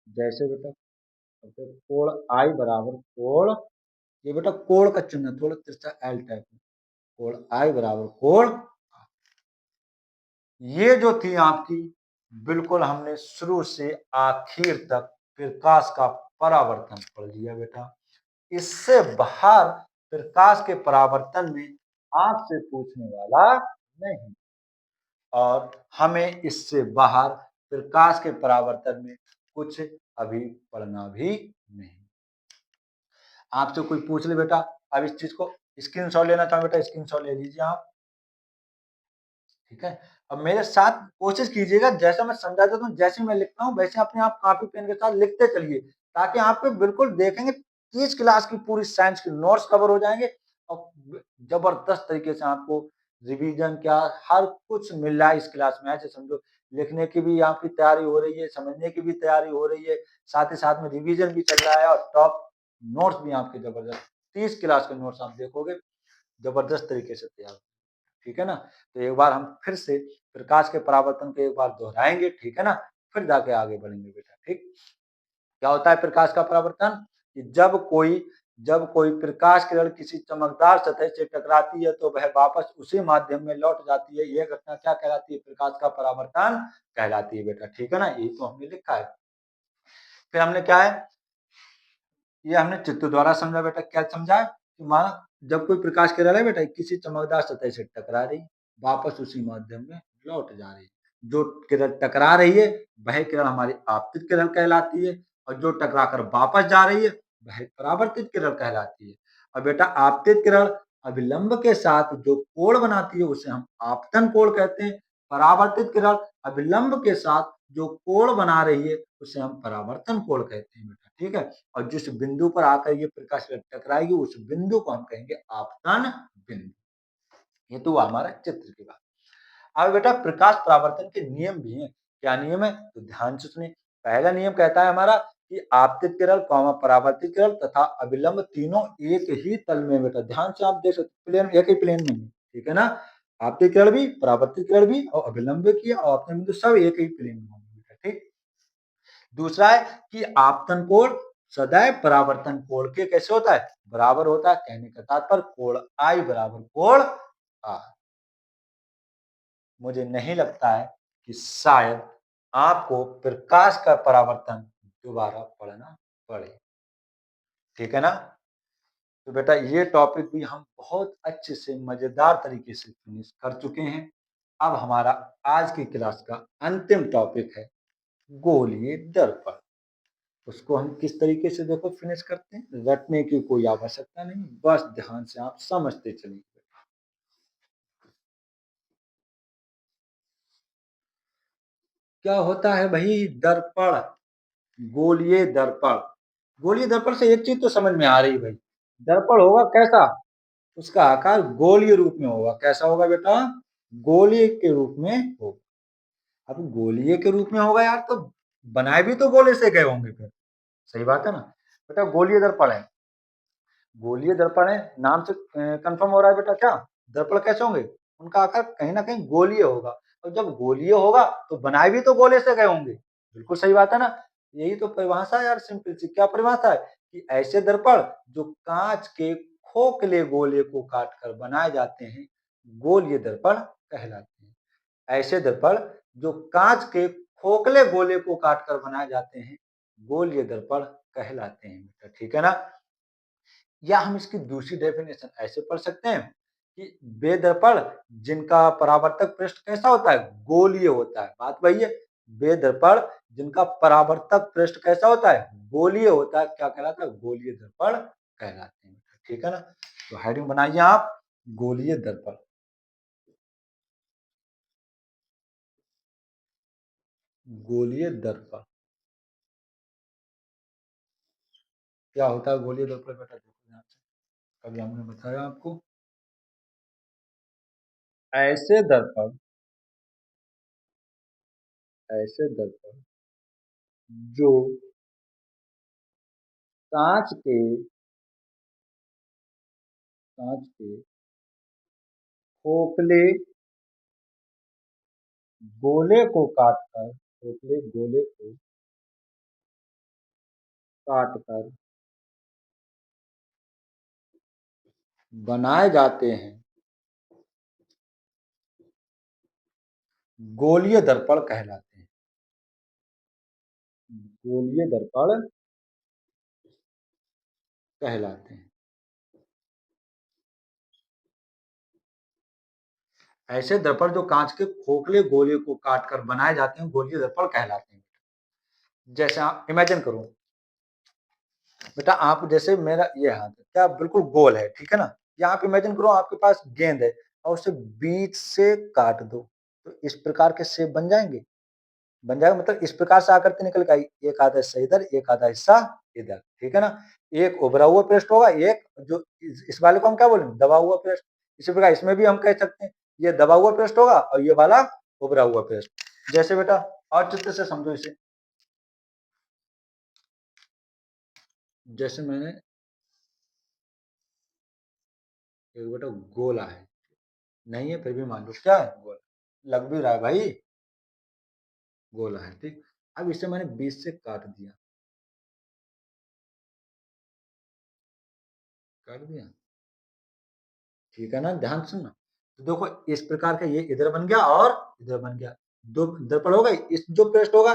जैसे बेटा कोण आई बराबर कोण, ये बेटा कोण का चिन्ह थोड़ा तिरछा एल टाइप में, कोण आई बराबर कोण। ये जो थी आपकी, बिल्कुल हमने शुरू से आखिर तक प्रकाश का परावर्तन पढ़ लिया बेटा। इससे बाहर प्रकाश के परावर्तन में आपसे पूछने वाला नहीं, और हमें इससे बाहर प्रकाश के परावर्तन में कुछ अभी पढ़ना भी नहीं। आपसे कोई पूछ ले बेटा, अब इस चीज को स्क्रीनशॉट लेना था बेटा, स्क्रीनशॉट ले लीजिए आप, ठीक है। अब मेरे साथ कोशिश कीजिएगा, जैसा मैं समझा देता हूँ, जैसे मैं लिखता हूँ वैसे अपने आप कॉपी पेन के साथ लिखते चलिए, ताकि आपको बिल्कुल देखेंगे 30 क्लास की पूरी साइंस की नोट्स कवर हो जाएंगे, और जबरदस्त तरीके से आपको रिवीजन क्या हर कुछ मिल रहा है इस क्लास में। ऐसे समझो लिखने की भी आपकी तैयारी हो रही है, समझने की भी तैयारी हो रही है, साथ ही साथ में रिवीजन भी चल रहा है, और टॉप नोट्स भी आपके जबरदस्त 30 क्लास के नोट्स आप देखोगे जबरदस्त तरीके से तैयार, ठीक है ना। तो एक बार हम फिर से प्रकाश के परावर्तन को एक बार दोहराएंगे, ठीक है ना, फिर जाके आगे बढ़ेंगे बेटा, ठीक। क्या होता है प्रकाश का परावर्तन? कि जब कोई प्रकाश किरण किसी चमकदार सतह से टकराती है तो वह वापस उसी माध्यम में लौट जाती है। यह घटना क्या कहलाती है? प्रकाश का परावर्तन कहलाती है बेटा, ठीक है ना। यही तो हमने लिखा है। फिर हमने क्या है, ये हमने चित्र द्वारा समझा बेटा। क्या समझा? कि माना जब कोई प्रकाश किरण है बेटा किसी चमकदार सतह से टकरा रही, वापस उसी माध्यम में लौट जा रही, जो किरण टकरा रही है वह किरण हमारी आपतित किरण कहलाती है, और जो टकरा कर वापस जा रही है वह परावर्तित किरण कहलाती है। और बेटा आपतित किरण अभिलंब के साथ जो कोण बनाती है उसे हम आपतन कोण कहते हैं। परावर्तित किरण अभिलंब के साथ जो कोण बना रही है उसे हम परावर्तन कोण कहते हैं बेटा, ठीक है। और जिस बिंदु पर आकर ये प्रकाश टकराएगी उस बिंदु को हम कहेंगे आपतन बिंदु। ये तो हमारा चित्र की बात। अब बेटा प्रकाश परावर्तन के नियम भी हैं। क्या नियम है? तो ध्यान से सुनिए। पहला नियम कहता है हमारा कि आपतित किरण, परावर्तित किरण तथा अभिलंब तीनों एक ही तल में, बेटा ध्यान से आप देख सकते प्लेन, एक ही प्लेन में, ठीक है ना। आपतित किरण भी, परावर्तित किरण भी और अभिलंब किया और आपतन बिंदु सब एक ही प्लेन में होंगे, ठीक। दूसरा है कि आपतन कोण सदैव परावर्तन कोण के कैसे होता है, बराबर होता है। कहने का तात्पर्य कोण आई बराबर कोण आर। मुझे नहीं लगता है कि शायद आपको प्रकाश का परावर्तन दोबारा पढ़ना पड़े, ठीक है ना। तो बेटा ये टॉपिक भी हम बहुत अच्छे से मजेदार तरीके से फिनिश कर चुके हैं। अब हमारा आज की क्लास का अंतिम टॉपिक है गोलीय दर्पण। उसको हम किस तरीके से देखो फिनिश करते हैं, रटने की कोई आवश्यकता नहीं, बस ध्यान से आप समझते चलिए। क्या होता है भाई दर्पण, गोलीय दर्पण। गोलीय दर्पण से एक चीज तो समझ में आ रही भाई, दर्पण होगा कैसा, उसका आकार गोलीय रूप में होगा। कैसा होगा बेटा, गोलीय के रूप में होगा। अब गोलीय के रूप में होगा यार, तो बनाए भी तो गोले से गए होंगे फिर, सही बात है ना। बेटा गोलीय दर्पण है, गोलीय दर्पण है, नाम से कंफर्म हो रहा है बेटा। क्या दर्पण कैसे होंगे, उनका आकार कहीं ना कहीं गोलीय होगा, और जब गोलीय होगा तो बनाए भी तो गोले से गए होंगे। बिल्कुल सही बात है ना। यही तो परिभाषा है यार, सिंपल सी क्या परिभाषा है कि ऐसे दर्पण जो कांच के खोखले गोले को काटकर बनाए जाते हैं गोलीय दर्पण कहलाते हैं। ऐसे दर्पण जो कांच के खोखले गोले को काटकर बनाए जाते हैं गोलीय दर्पण कहलाते हैं बेटा, ठीक है ना। या हम इसकी दूसरी डेफिनेशन ऐसे पढ़ सकते हैं कि वे दर्पण जिनका परावर्तक पृष्ठ कैसा होता है, गोलीय होता है। बात वही है, वे दर्पण जिनका परावर्तक पृष्ठ कैसा होता है, गोलीय होता है, क्या कहलाता है, गोलीय दर्पण कहलाते हैं, ठीक है ना। तो हेडिंग बनाइए आप, गोलीय दर्पण। गोलीय दर्पण क्या होता है, गोलीय दर्पण बेटा देखो ध्यान से, कभी हमने बताया आपको। ऐसे दर्पण, ऐसे दर्पण जो कांच के, कांच के खोखले गोले को काटकर, खोखले गोले को काटकर बनाए जाते हैं गोलीय दर्पण कहलाते हैं, गोलीय दर्पण कहलाते हैं। ऐसे दर्पण जो कांच के खोखले गोले को काटकर बनाए जाते हैं गोलीय दर्पण कहलाते हैं। जैसे आप इमेजिन करो बेटा, आप जैसे मेरा ये हाथ है क्या बिल्कुल गोल है, ठीक है ना। या आप इमेजिन करो आपके पास गेंद है और उसे बीच से काट दो, तो इस प्रकार के शेप बन जाएंगे, बन जाएगा मतलब इस प्रकार से आकृति निकल के आई, एक आधा हिस्सा इधर, एक आधा हिस्सा इधर, ठीक है ना। एक उभरा हुआ पृष्ठ होगा, एक जो इस वाले को हम क्या बोलेंगे, दबा हुआ पृष्ठ। इसी प्रकार इसमें भी हम कह सकते हैं ये दबा हुआ पृष्ठ होगा और ये वाला उभरा हुआ पृष्ठ। जैसे बेटा और चित्र से समझो इसे, जैसे मैंने एक बेटा गोला है, नहीं है फिर भी मान लो क्या है, गोला लग भी रहा है भाई, गोला है, ठीक। अब इसे मैंने बीच से काट दिया, काट दिया, ठीक है ना, ध्यान सुनना। तो देखो इस प्रकार का ये इधर बन गया और इधर बन गया, दो दर्पण हो गए। इस जो पृष्ठ होगा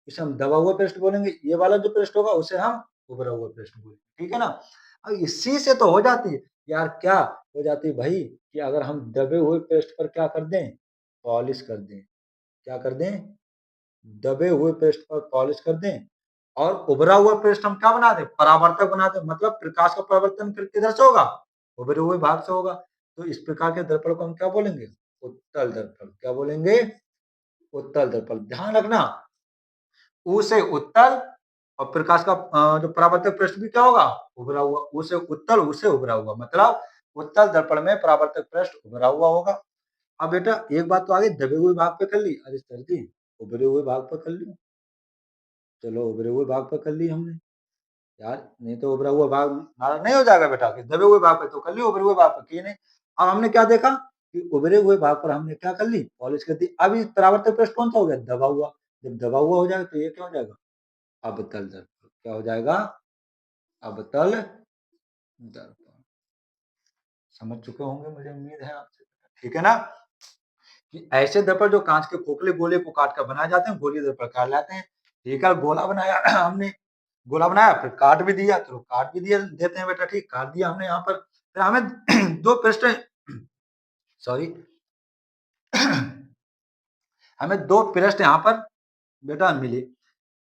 इसे हम दबा हुआ पृष्ठ बोलेंगे, ये वाला जो पृष्ठ होगा उसे हम उभरा हुआ पृष्ठ बोलेंगे, ठीक है ना। अब इसी से तो हो जाती है यार, क्या हो जाती है भाई कि अगर हम दबे हुए पृष्ठ पर क्या कर दें, पॉलिश कर दें, क्या कर दें, दबे हुए पृष्ठ पर पॉलिश कर दें, और उभरा हुआ पृष्ठ हम क्या बना दें, परावर्तक बना दें। मतलब प्रकाश का परावर्तन फिर किधर से होगा, उभरे हुए भाग से होगा। तो इस प्रकार के दर्पण को हम क्या बोलेंगे, उत्तल दर्पण। क्या बोलेंगे, उत्तल दर्पण। ध्यान रखना, ऊ से उत्तल और प्रकाश का जो परावर्तक पृष्ठ भी क्या होगा, उभरा हुआ। ऊ से उत्तल, ऊ से उभरा हुआ, मतलब उत्तल दर्पण में परावर्तक पृष्ठ उभरा हुआ होगा। अब बेटा एक बात तो आगे दबे हुए भाग पे कर ली, अरे सर जी उभरे हुए भाग पर कर ली, चलो उभरे हुए भाग पर कर ली हमने यार, नहीं तो उभरा हुआ भाग नाराज नहीं हो जाएगा बेटा कि दबे हुए भाग पे तो कर ली, उभरे हुए भाग पे किए नहीं। अब हमने क्या देखा कि उभरे हुए भाग पर हमने क्या कर ली, पॉलिश कर दी। अब इस परावर्तक पृष्ठ कौन सा हो गया, दबा हुआ। जब दबा हुआ हो जाएगा तो ये क्या हो जाएगा, अवतल दर्पण। क्या हो जाएगा, अवतल दर्पण। समझ चुके होंगे मुझे उम्मीद है आपसे, ठीक है ना। कि ऐसे दर्पण जो कांच के खोखले गोले को काट कर बनाए जाते हैं, गोलीय दर्पण कहलाते हैं। ठीक है, गोला बनाया हमने, गोला बनाया, फिर काट भी दिया, तो काट भी दिया देते हैं बेटा, ठीक, काट दिया हमने यहाँ पर। फिर हमें दो पृष्ठ, सॉरी हमें दो पृष्ठ यहाँ पर बेटा मिले,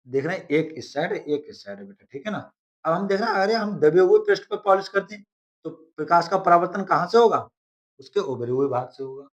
देख रहे हैं, एक इस साइड एक इस साइड है बेटा, ठीक है ना। अब हम देख रहे हैं, अरे हम दबे हुए पृष्ठ पर पॉलिश करते हैं तो प्रकाश का परावर्तन कहाँ से होगा, उसके उभरे हुए भाग से होगा।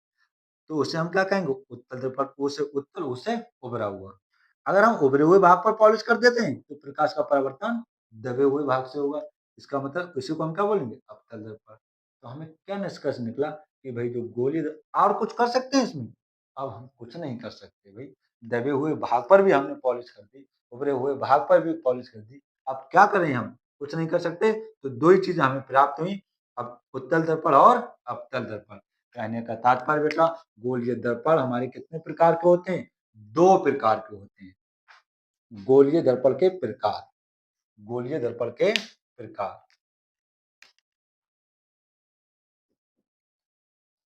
तो उसे हम क्या कहेंगे, उत्तल दर्पण, उसे उत्तल, उसे उभरा हुआ। अगर हम उभरे हुए भाग पर पॉलिश कर देते हैं तो प्रकाश का परावर्तन दबे हुए भाग से होगा। इसका मतलब इसी को हम क्या बोलेंगे, अवतल दर्पण। तो हमें क्या निष्कर्ष निकला कि भाई जो गोली, और कुछ कर सकते हैं इसमें, अब हम कुछ नहीं कर सकते भाई। दबे हुए भाग पर भी हमने पॉलिश कर दी, उभरे हुए भाग पर भी पॉलिश कर दी, अब क्या करें, हम कुछ नहीं कर सकते। तो दो ही चीजें हमें प्राप्त हुई, अब उत्तल दर्पण और अवतल दर्पण। कहने का तात्पर्य बेटा, गोलीय दर्पण हमारे कितने प्रकार के होते हैं, दो प्रकार के होते हैं। गोलीय दर्पण के प्रकार, गोलीय दर्पण के प्रकार,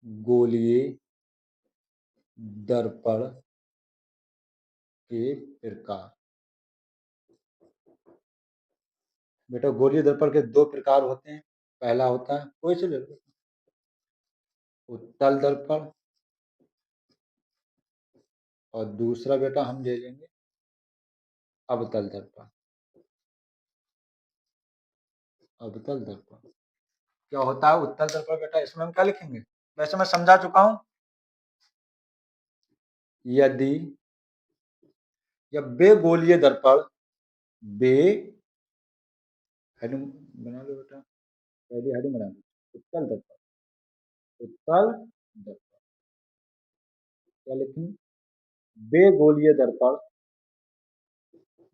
गोलीय दर्पण के प्रकार। बेटा गोलीय दर्पण के दो प्रकार होते हैं, पहला होता है, कोई से ले लो, उत्तल दर्पण, और दूसरा बेटा हम ले लेंगे अवतल दर्पण। अवतल दर्पण क्या होता है, उत्तल दर्पण बेटा इसमें हम क्या लिखेंगे, वैसे मैं समझा चुका हूं। यदि या बेगोलीय दर्पण, बे हेडिंग बना लो बेटा, पहली हेडिंग बना लो, उत्तल दर्पण, उत्तल दर्पण क्या लिखेंगे, बेगोलीय दर्पण,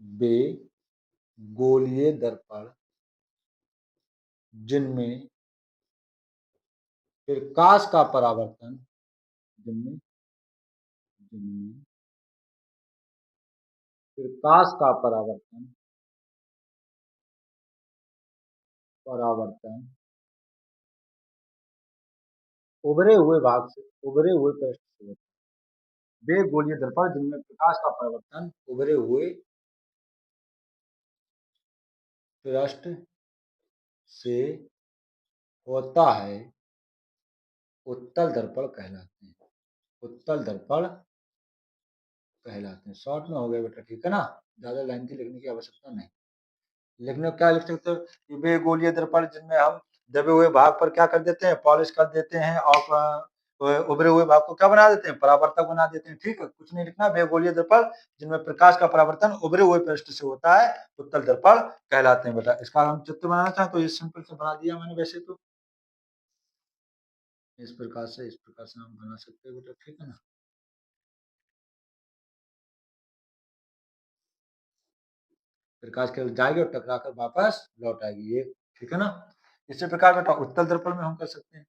बेगोलीय दर्पण जिनमें प्रकाश का परावर्तन, जिनमें जिनमें प्रकाश का परावर्तन, परावर्तन उभरे हुए भाग से, उभरे हुए पृष्ठ से होता है। बेगोलीय दर्पण जिनमें प्रकाश का परावर्तन उभरे हुए पृष्ठ से होता है, उत्तल दर्पण कहलाते हैं, उत्तल दर्पण कहलाते हैं। शॉर्ट में हो गया बेटा, ठीक है ना, ज्यादा लाइन की लिखने की आवश्यकता नहीं। लिखने को क्या लिख सकते हो, कि बेगोलीय दर्पण जिनमें हम दबे हुए भाग पर क्या कर देते हैं, पॉलिश कर देते हैं, और उभरे हुए भाग को क्या बना देते हैं, परावर्तक बना देते हैं, ठीक है, कुछ नहीं लिखना। बेगोलीय दर्पण जिनमें प्रकाश का परावर्तन उभरे हुए पृष्ठ से होता है, उत्तल दर्पण कहलाते हैं बेटा। इसका हम चित्र बनाना चाहें तो ये सिंपल से बना दिया मैंने, वैसे तो इस प्रकार से, इस प्रकार से हम बना सकते हैं बेटा, ठीक है ना। प्रकाश केवल जाएगी और टकरा कर वापस लौट आएगी, ये ठीक है ना। इसी प्रकार बेटा उत्तल दर्पण में हम कर सकते हैं।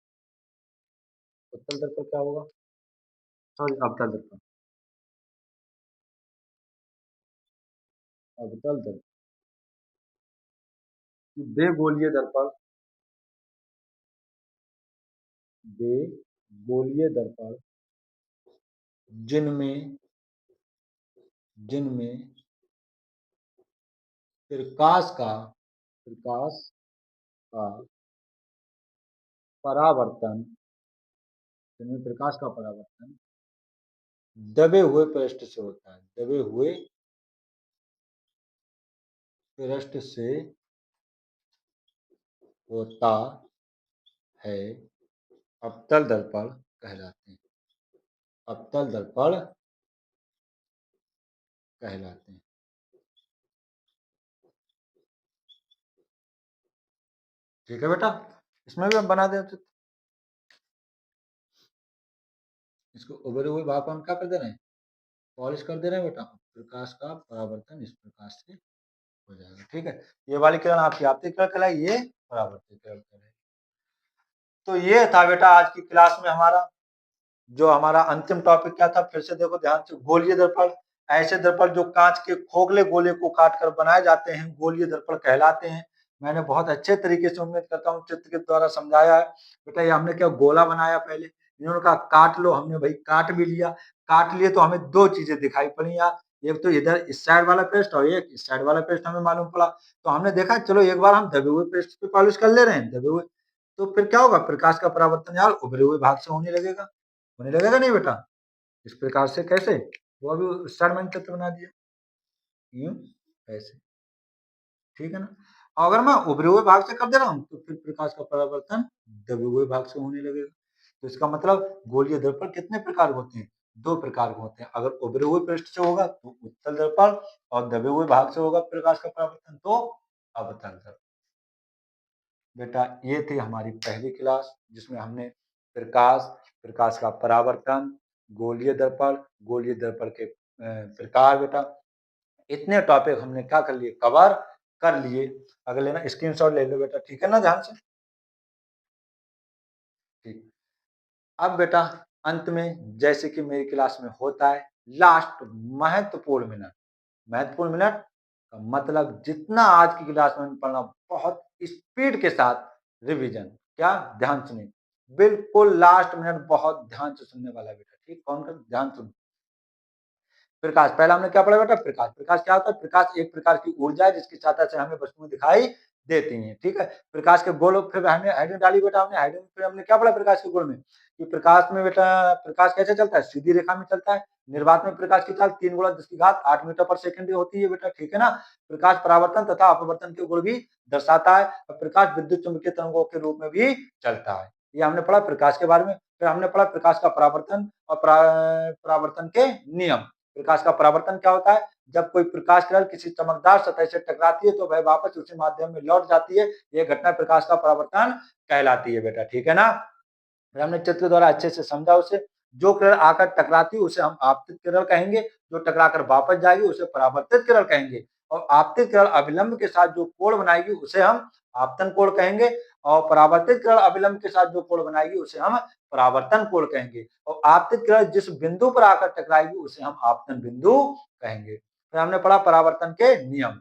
उत्तल दर्पण क्या होगा, सॉरी अवतल दर्पण, अवतल दर्पण बेगोलीय दर्पण, बेगोलीय दर्पण जिनमें जिनमें प्रकाश का, प्रकाश का परावर्तन, जिनमें प्रकाश का परावर्तन दबे हुए पृष्ठ से होता है, दबे हुए पृष्ठ से होता है, अवतल दर्पण कहलाते हैं, अवतल दर्पण कहलाते हैं। ठीक है बेटा, इसमें भी हम बना देते, इसको उभरे हुए भाग को हम क्या कर दे रहे हैं, पॉलिश कर दे रहे हैं बेटा, प्रकाश का परावर्तन इस प्रकार से हो जाएगा, ठीक है। ये वाली किरण आपकी आपतित किरण कहलाई, ये परावर्तित किरण कहलाई। तो ये था बेटा आज की क्लास में हमारा जो हमारा अंतिम टॉपिक क्या था, फिर से देखो ध्यान से, गोलीय दर्पण। ऐसे दर्पण जो कांच के खोखले गोले को काटकर बनाए जाते हैं, गोलीय दर्पण कहलाते हैं। मैंने बहुत अच्छे तरीके से, उम्मीद करता हूँ, चित्र के द्वारा समझाया है। बेटा ये हमने क्या गोला बनाया पहले, इन्होंने कहा काट लो, हमने भाई काट भी लिया। काट लिए तो हमें दो चीजें दिखाई पड़ी यार, एक तो इधर इस साइड वाला पेस्ट और एक इस साइड वाला पेस्ट हमें मालूम पड़ा। तो हमने देखा चलो एक बार हम दबे हुए पेस्ट पे पॉलिश कर ले रहे हैं, दबे हुए, तो फिर क्या होगा, प्रकाश का परावर्तन यार उभरे हुए भाग से होने लगेगा नहीं बेटा। इस प्रकार से कैसे, वो अभी उस साइड मैंने चित्र बना दिया, यूं, ऐसे, ठीक है ना। अगर मैं उभरे हुए भाग से कर दे रहा हूं तो फिर प्रकाश का परावर्तन दबे हुए भाग से होने लगेगा। तो इसका मतलब गोलीय दर्पण कितने प्रकार के होते हैं, दो प्रकार के होते हैं। अगर उभरे हुए पृष्ठ से होगा तो उत्तल दर्पण, और दबे हुए भाग से होगा प्रकाश का परावर्तन तो अवतल दर्पण। बेटा ये थी हमारी पहली क्लास, जिसमें हमने प्रकाश, प्रकाश का परावर्तन, गोलीय दर्पण के प्रकार, बेटा इतने टॉपिक हमने क्या कर लिए, कवर कर लिए। अगर लेना स्क्रीनशॉट ले लो बेटा, ठीक है ना, ध्यान से, ठीक। अब बेटा अंत में, जैसे कि मेरी क्लास में होता है, लास्ट महत्वपूर्ण मिनट, महत्वपूर्ण मिनट का मतलब जितना आज की क्लास में पढ़ना, बहुत स्पीड के साथ रिवीजन, क्या ध्यान सुनिए, बिल्कुल लास्ट मिनट बहुत ध्यान से सुनने वाला बेटा, ठीक, कौन कर ध्यान सुन। प्रकाश, पहला हमने क्या पढ़ा बेटा, प्रकाश। प्रकाश क्या होता है, प्रकाश एक प्रकार की ऊर्जा है जिसकी सहायता से हमें वस्तुएं दिखाई देती हैं, ठीक है। प्रकाश के गोल, फिर हमने हाइड्रोजन डाली बेटा, हमने हाइड्रोजन, फिर हमने क्या पढ़ा प्रकाश के गोल में, कि प्रकाश में बेटा, प्रकाश कैसे चलता है, सीधी रेखा में चलता है। निर्वात में प्रकाश की चाल 3 गुणा 10 की घात 8 मीटर पर सेकंड होती है बेटा, ठीक है ना। प्रकाश परावर्तन तथा अपवर्तन के गुण भी दर्शाता है, और प्रकाश विद्युत चुंबकीय तरंगों के रूप में भी चलता है। ये हमने पढ़ा प्रकाश के बारे में। फिर हमने पढ़ा प्रकाश का परावर्तन और परावर्तन के नियम। प्रकाश का परावर्तन क्या होता है, जब कोई प्रकाश किरण किसी चमकदार सतह से टकराती है तो वह वापस उसी माध्यम में लौट जाती है, यह घटना प्रकाश का परावर्तन कहलाती है बेटा, ठीक है ना। फिर हमने चित्र द्वारा अच्छे से समझा उसे, जो किरण आकर टकराती है उसे हम आपतित किरण कहेंगे, जो टकराकर वापस जाएगी उसे परावर्तित किरण कहेंगे, और आपतित किरण अभिलंब के साथ जो कोण बनाएगी उसे हम आपतन कोण कहेंगे, और परावर्तित किरण अभिलंब के साथ जो कोण बनाएगी उसे हम परावर्तन कोण कहेंगे, और आपतित किरण जिस बिंदु पर आकर टकराएगी उसे हम आपतन बिंदु कहेंगे। फिर हमने पढ़ा परावर्तन के नियम।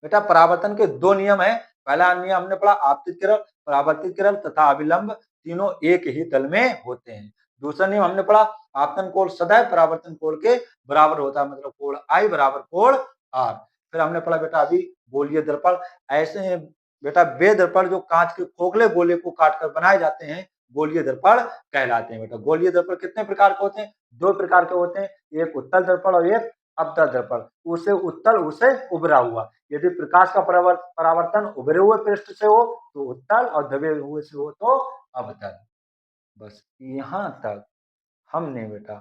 बेटा परावर्तन के दो नियम है, पहला नियम हमने पढ़ा आपतित किरण, परावर्तित किरण तथा अभिलंब तीनों एक ही तल में होते हैं। दूसरा नियम हमने पढ़ा आपतन कोण सदैव परावर्तन कोण के बराबर होता है, मतलब कोण आई बराबर कोण आर। फिर हमने पढ़ा बेटा अभी गोलीय दर्पण। ऐसे बेटा वे दर्पण जो कांच के खोखले गोले को काटकर बनाए जाते हैं, गोलीय दर्पण कहलाते हैं। बेटा गोलीय दर्पण कितने प्रकार के होते हैं, दो प्रकार के होते हैं, एक उत्तल दर्पण और एक अवतल दर्पण। उसे उत्तल, उसे उभरा हुआ। यदि प्रकाश का परावर्तन उभरे हुए पृष्ठ से हो तो उत्तल, और दबे हुए से हो तो अवतल। बस यहाँ तक हमने बेटा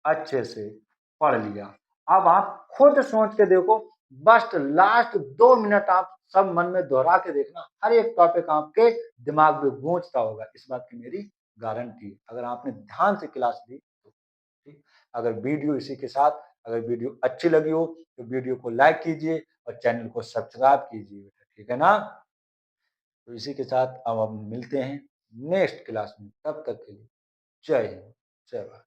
अच्छे से पढ़ लिया। अब आप खुद सोच के देखो, बस लास्ट 2 मिनट आप सब मन में दोहरा के देखना, हर एक टॉपिक आपके दिमाग में गूंजता होगा, इस बात की मेरी गारंटी है, अगर आपने ध्यान से क्लास ली तो, ठीक। अगर वीडियो इसी के साथ, अगर वीडियो अच्छी लगी हो तो वीडियो को लाइक कीजिए और चैनल को सब्सक्राइब कीजिए, ठीक है ना। तो इसी के साथ अब हम मिलते हैं नेक्स्ट क्लास में, तब तक के लिए जय हिंद, जय भारत।